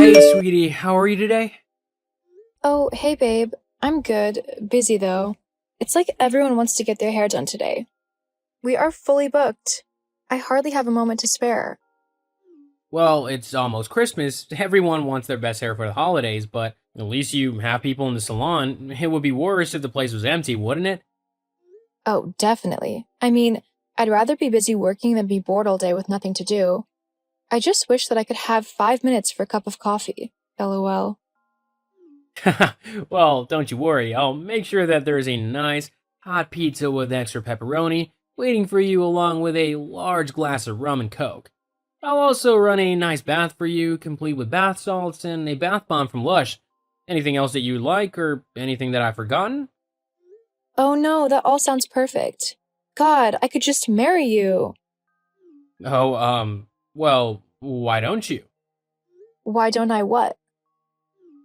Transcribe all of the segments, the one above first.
Hey, sweetie, how are you today? Oh, hey babe. I'm good. Busy though. It's like everyone wants to get their hair done today. We are fully booked. I hardly have a moment to spare. Well, it's almost Christmas. Everyone wants their best hair for the holidays, but at least you have people in the salon. It would be worse if the place was empty, wouldn't it? Oh, definitely. I mean, I'd rather be busy working than be bored all day with nothing to do. I just wish that I could have 5 minutes for a cup of coffee. LOL. Well, don't you worry. I'll make sure that there's a nice hot pizza with extra pepperoni waiting for you, along with a large glass of rum and coke. I'll also run a nice bath for you, complete with bath salts and a bath bomb from Lush. Anything else that you like, or anything that I've forgotten? Oh no, that all sounds perfect. God, I could just marry you. Oh, well, why don't you? Why don't I what?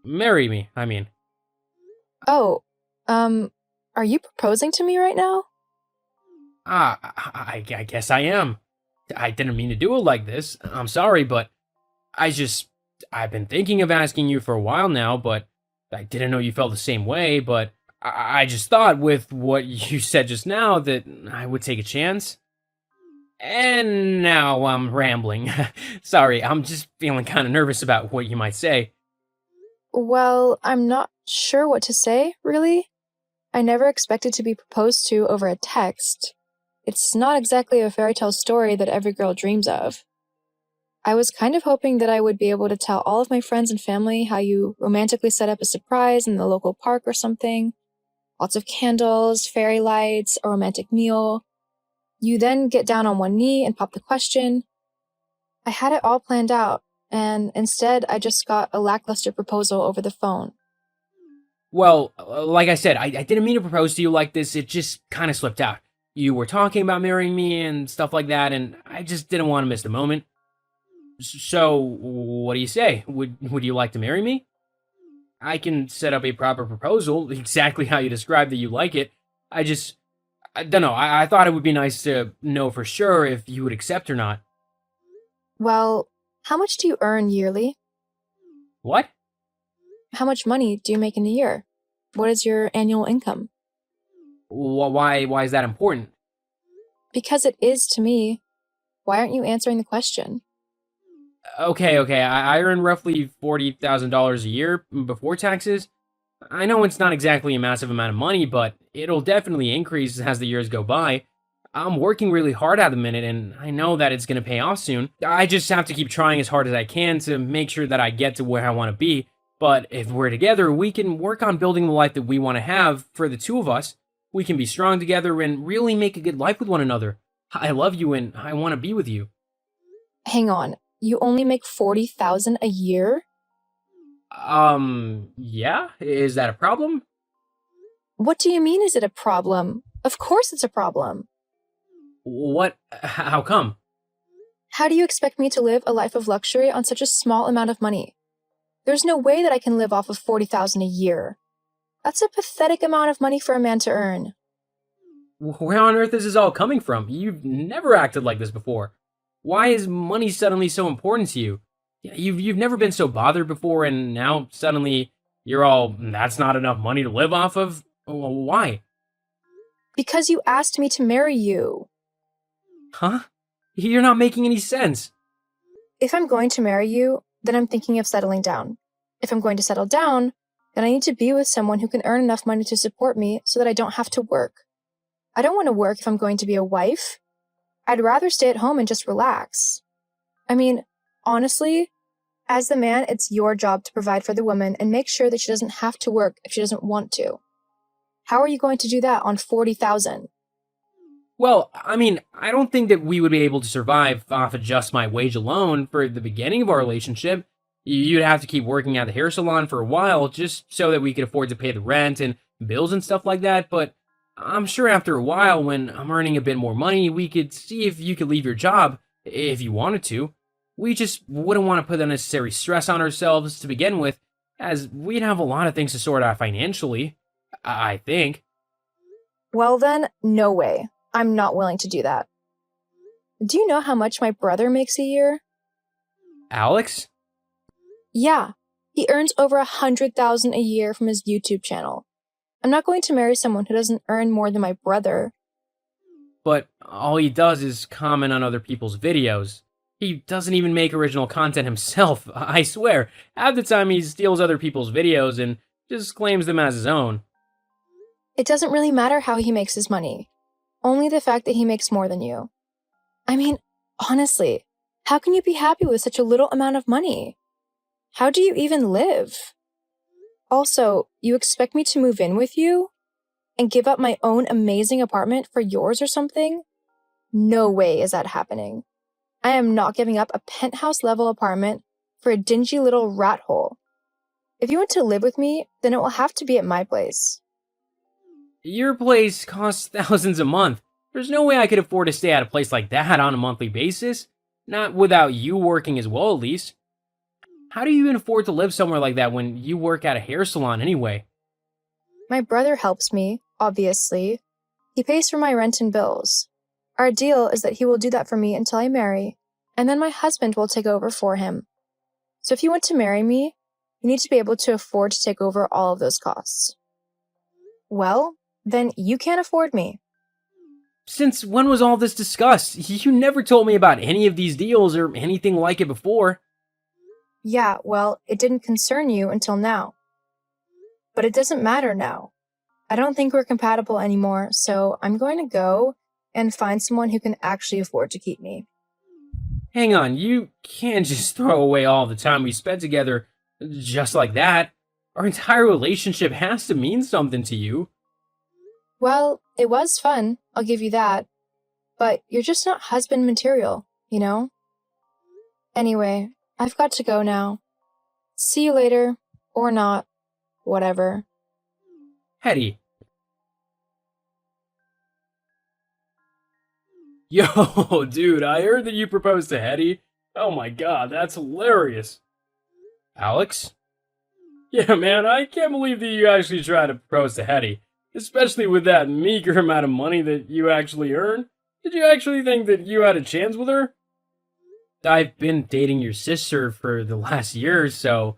Marry me, I mean. Oh, um, are you proposing to me right now? I guess I am. I didn't mean to do it like this. I'm sorry, but I just. I've been thinking of asking you for a while now, but I didn't know you felt the same way, but I just thought with what you said just now that I would take a chance. And now I'm rambling. Sorry, I'm just feeling kind of nervous about what you might say. Well, I'm not sure what to say, really. I never expected to be proposed to over a text. It's not exactly a fairy tale story that every girl dreams of. I was kind of hoping that I would be able to tell all of my friends and family how you romantically set up a surprise in the local park or something. Lots of candles, fairy lights, a romantic meal. You then get down on one knee and pop the question. I had it all planned out, and instead I just got a lackluster proposal over the phone. Well, like I said, I didn't mean to propose to you like this. It just kind of slipped out. You were talking about marrying me and stuff like that, and I just didn't want to miss the moment. So, what do you say? Would you like to marry me? I can set up a proper proposal, exactly how you described that you like it. I don't know. I thought it would be nice to know for sure if you would accept or not. Well, how much do you earn yearly? What? How much money do you make in a year? What is your annual income? Why is that important? Because it is to me. Why aren't you answering the question? Okay. I earn roughly $40,000 a year before taxes. I know it's not exactly a massive amount of money, but it'll definitely increase as the years go by. I'm working really hard at the minute, and I know that it's going to pay off soon. I just have to keep trying as hard as I can to make sure that I get to where I want to be. But if we're together, we can work on building the life that we want to have for the two of us. We can be strong together and really make a good life with one another. I love you and I want to be with you. Hang on, you only make 40,000 a year? Yeah? Is that a problem? What do you mean is it a problem? Of course it's a problem. What? How come? How do you expect me to live a life of luxury on such a small amount of money? There's no way that I can live off of 40,000 a year. That's a pathetic amount of money for a man to earn. Where on earth is this all coming from? You've never acted like this before. Why is money suddenly so important to you? Yeah, you've never been so bothered before, and now suddenly you're all that's not enough money to live off of. Why? Because you asked me to marry you. Huh? You're not making any sense. If I'm going to marry you, then I'm thinking of settling down. If I'm going to settle down, then I need to be with someone who can earn enough money to support me so that I don't have to work. I don't want to work if I'm going to be a wife. I'd rather stay at home and just relax. I mean, honestly, as the man, it's your job to provide for the woman and make sure that she doesn't have to work if she doesn't want to. How are you going to do that on 40,000? Well, I mean, I don't think that we would be able to survive off of just my wage alone for the beginning of our relationship. You'd have to keep working at the hair salon for a while just so that we could afford to pay the rent and bills and stuff like that, but I'm sure after a while, when I'm earning a bit more money, we could see if you could leave your job if you wanted to. We just wouldn't want to put unnecessary stress on ourselves to begin with, as we'd have a lot of things to sort out financially, I think. Well then, no way. I'm not willing to do that. Do you know how much my brother makes a year? Alex? Yeah, he earns over 100,000 a year from his YouTube channel. I'm not going to marry someone who doesn't earn more than my brother. But all he does is comment on other people's videos. He doesn't even make original content himself, I swear. Half the time he steals other people's videos and just claims them as his own. It doesn't really matter how he makes his money, only the fact that he makes more than you. I mean, honestly, how can you be happy with such a little amount of money? How do you even live? Also, you expect me to move in with you and give up my own amazing apartment for yours or something? No way is that happening. I am not giving up a penthouse level apartment for a dingy little rat hole. If you want to live with me, then it will have to be at my place. Your place costs thousands a month. There's no way I could afford to stay at a place like that on a monthly basis. Not without you working as well, at least. How do you even afford to live somewhere like that when you work at a hair salon anyway? My brother helps me, obviously. He pays for my rent and bills. Our deal is that he will do that for me until I marry, and then my husband will take over for him. So if you want to marry me, you need to be able to afford to take over all of those costs. Well, then you can't afford me. Since when was all this discussed? You never told me about any of these deals or anything like it before. Yeah, well, it didn't concern you until now. But it doesn't matter now. I don't think we're compatible anymore, so I'm going to go and find someone who can actually afford to keep me. Hang on, you can't just throw away all the time we spent together just like that. Our entire relationship has to mean something to you. Well, it was fun, I'll give you that. But you're just not husband material, you know? Anyway, I've got to go now. See you later, or not, whatever. Hetty. Yo, dude, I heard that you proposed to Hetty. Oh my god, that's hilarious. Alex? Yeah, man, I can't believe that you actually tried to propose to Hetty. Especially with that meager amount of money that you actually earn. Did you actually think that you had a chance with her? I've been dating your sister for the last year or so.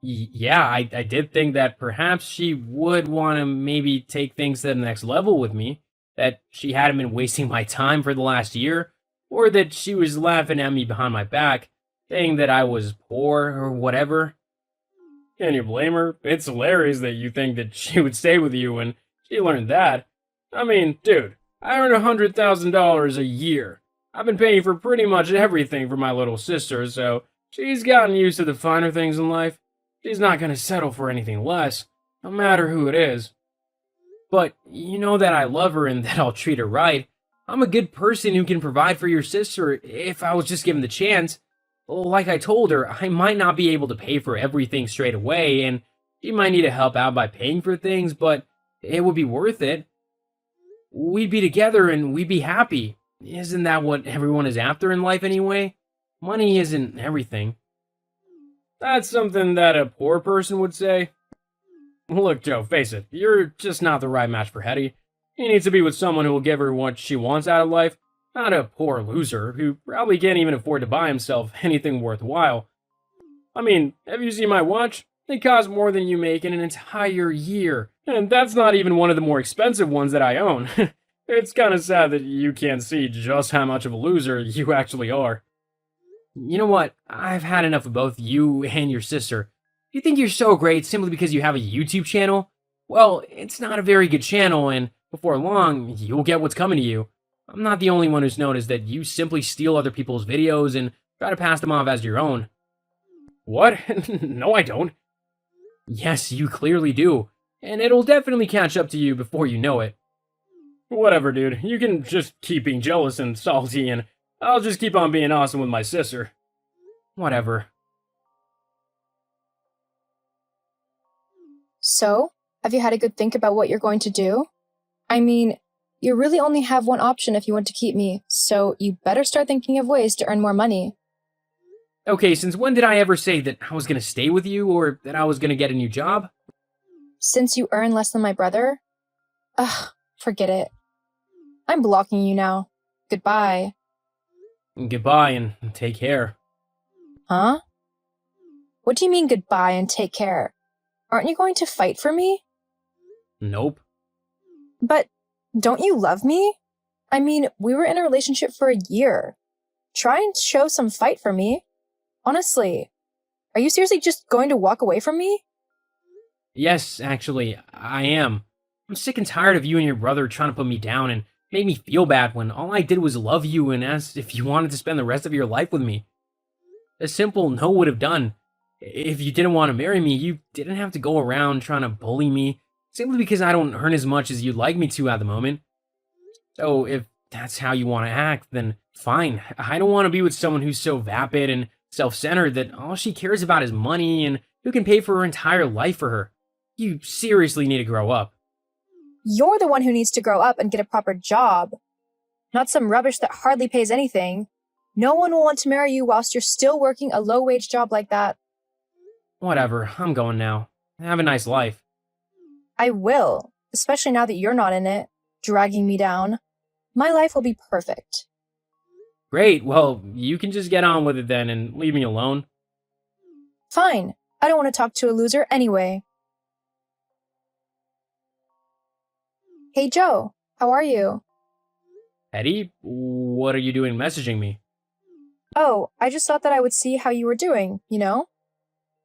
Yeah, I did think that perhaps she would want to maybe take things to the next level with me. That she hadn't been wasting my time for the last year. Or that she was laughing at me behind my back, saying that I was poor or whatever. Can you blame her? It's hilarious that you think that she would stay with you when she learned that. I mean, dude, I earn $100,000 a year. I've been paying for pretty much everything for my little sister, so she's gotten used to the finer things in life. She's not gonna settle for anything less, no matter who it is. But you know that I love her and that I'll treat her right. I'm a good person who can provide for your sister if I was just given the chance. Like I told her, I might not be able to pay for everything straight away, and she might need to help out by paying for things, but it would be worth it. We'd be together and we'd be happy. Isn't that what everyone is after in life anyway? Money isn't everything. That's something that a poor person would say. Look, Joe, face it, you're just not the right match for Hetty. He needs to be with someone who will give her what she wants out of life, not a poor loser who probably can't even afford to buy himself anything worthwhile. I mean, have you seen my watch? It costs more than you make in an entire year, and that's not even one of the more expensive ones that I own. It's kinda sad that you can't see just how much of a loser you actually are. You know what? I've had enough of both you and your sister. You think you're so great simply because you have a YouTube channel? Well, it's not a very good channel, and before long, you'll get what's coming to you. I'm not the only one who's noticed that you simply steal other people's videos and try to pass them off as your own. What? No, I don't. Yes, you clearly do, and it'll definitely catch up to you before you know it. Whatever, dude. You can just keep being jealous and salty, and I'll just keep on being awesome with my sister. Whatever. So, have you had a good think about what you're going to do? I mean, you really only have one option if you want to keep me, so you better start thinking of ways to earn more money. Okay, since when did I ever say that I was gonna stay with you, or that I was gonna get a new job? Since you earn less than my brother? Ugh, forget it. I'm blocking you now. Goodbye. Goodbye, and take care. Huh? What do you mean goodbye and take care? Aren't you going to fight for me? Nope. But don't you love me? I mean, we were in a relationship for a year. Try and show some fight for me. Honestly, are you seriously just going to walk away from me? Yes, actually, I am. I'm sick and tired of you and your brother trying to put me down and make me feel bad when all I did was love you and ask if you wanted to spend the rest of your life with me. A simple no would have done. If you didn't want to marry me, you didn't have to go around trying to bully me simply because I don't earn as much as you'd like me to at the moment. So if that's how you want to act, then fine. I don't want to be with someone who's so vapid and self-centered that all she cares about is money and who can pay for her entire life for her. You seriously need to grow up. You're the one who needs to grow up and get a proper job, not some rubbish that hardly pays anything. No one will want to marry you whilst you're still working a low-wage job like that. Whatever, I'm going now. Have a nice life. I will, especially now that you're not in it, dragging me down. My life will be perfect. Great, well, you can just get on with it then and leave me alone. Fine, I don't want to talk to a loser anyway. Hey Joe, how are you? Eddie, what are you doing messaging me? Oh, I just thought that I would see how you were doing, you know?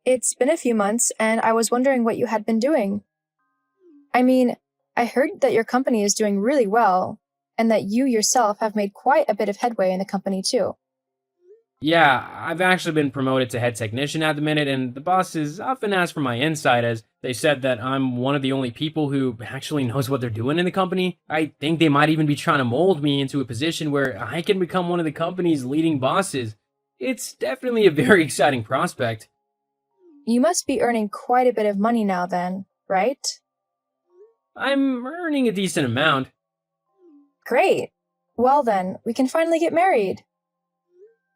It's been a few months, and I was wondering what you had been doing. I mean, I heard that your company is doing really well, and that you yourself have made quite a bit of headway in the company too. Yeah, I've actually been promoted to head technician at the minute, and the bosses often ask for my insight as they said that I'm one of the only people who actually knows what they're doing in the company. I think they might even be trying to mold me into a position where I can become one of the company's leading bosses. It's definitely a very exciting prospect. You must be earning quite a bit of money now then, right? I'm earning a decent amount. Great. Well then, we can finally get married.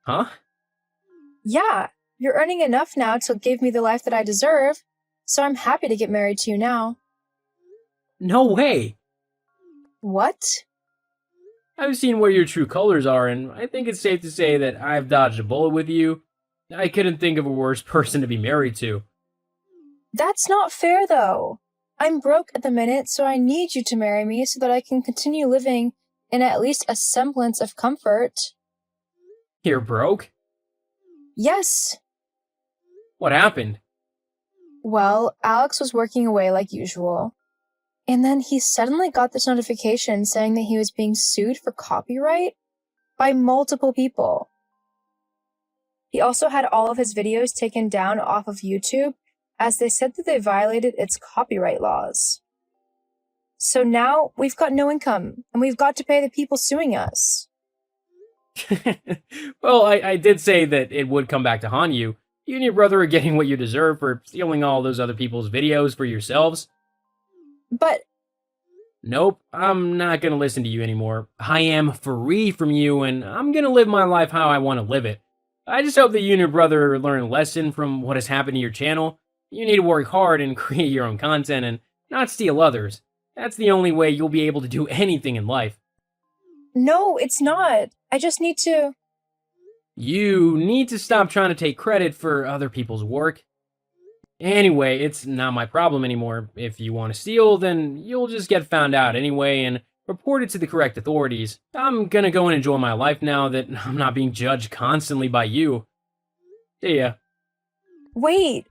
Huh? Yeah, you're earning enough now to give me the life that I deserve, so I'm happy to get married to you now. No way! What? I've seen where your true colors are, and I think it's safe to say that I've dodged a bullet with you. I couldn't think of a worse person to be married to. That's not fair though. I'm broke at the minute, so I need you to marry me so that I can continue living in at least a semblance of comfort. You're broke? Yes. What happened? Well, Alex was working away like usual. And then he suddenly got this notification saying that he was being sued for copyright by multiple people. He also had all of his videos taken down off of YouTube as they said that they violated its copyright laws. So now we've got no income and we've got to pay the people suing us. Well, I did say that it would come back to haunt you. You and your brother are getting what you deserve for stealing all those other people's videos for yourselves. But Nope, I'm not gonna listen to you anymore. I am free from you, and I'm gonna live my life how I want to live it. I just hope that you and your brother learn a lesson from what has happened to your channel. You need to work hard and create your own content and not steal others. That's the only way you'll be able to do anything in life. no, it's not. I just need to. You need to stop trying to take credit for other people's work. Anyway, it's not my problem anymore. If you want to steal, then you'll just get found out anyway and report it to the correct authorities. I'm gonna go and enjoy my life now that I'm not being judged constantly by you. See ya. Wait.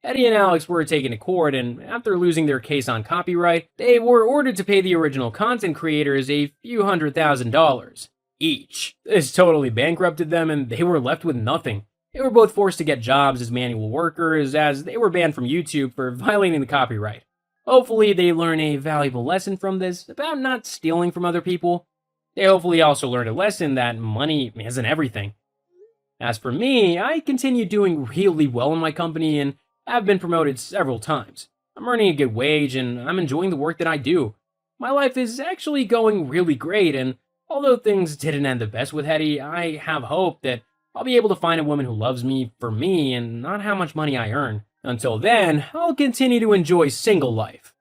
Eddie and Alex were taken to court, and after losing their case on copyright, they were ordered to pay the original content creators a few $100,000 each. This totally bankrupted them, and they were left with nothing. They were both forced to get jobs as manual workers, as they were banned from YouTube for violating the copyright. Hopefully, they learn a valuable lesson from this about not stealing from other people. They hopefully also learned a lesson that money isn't everything. As for me, I continue doing really well in my company, and I've been promoted several times. I'm earning a good wage, and I'm enjoying the work that I do. My life is actually going really great, and although things didn't end the best with Hetty, I have hope that I'll be able to find a woman who loves me for me and not how much money I earn. Until then, I'll continue to enjoy single life.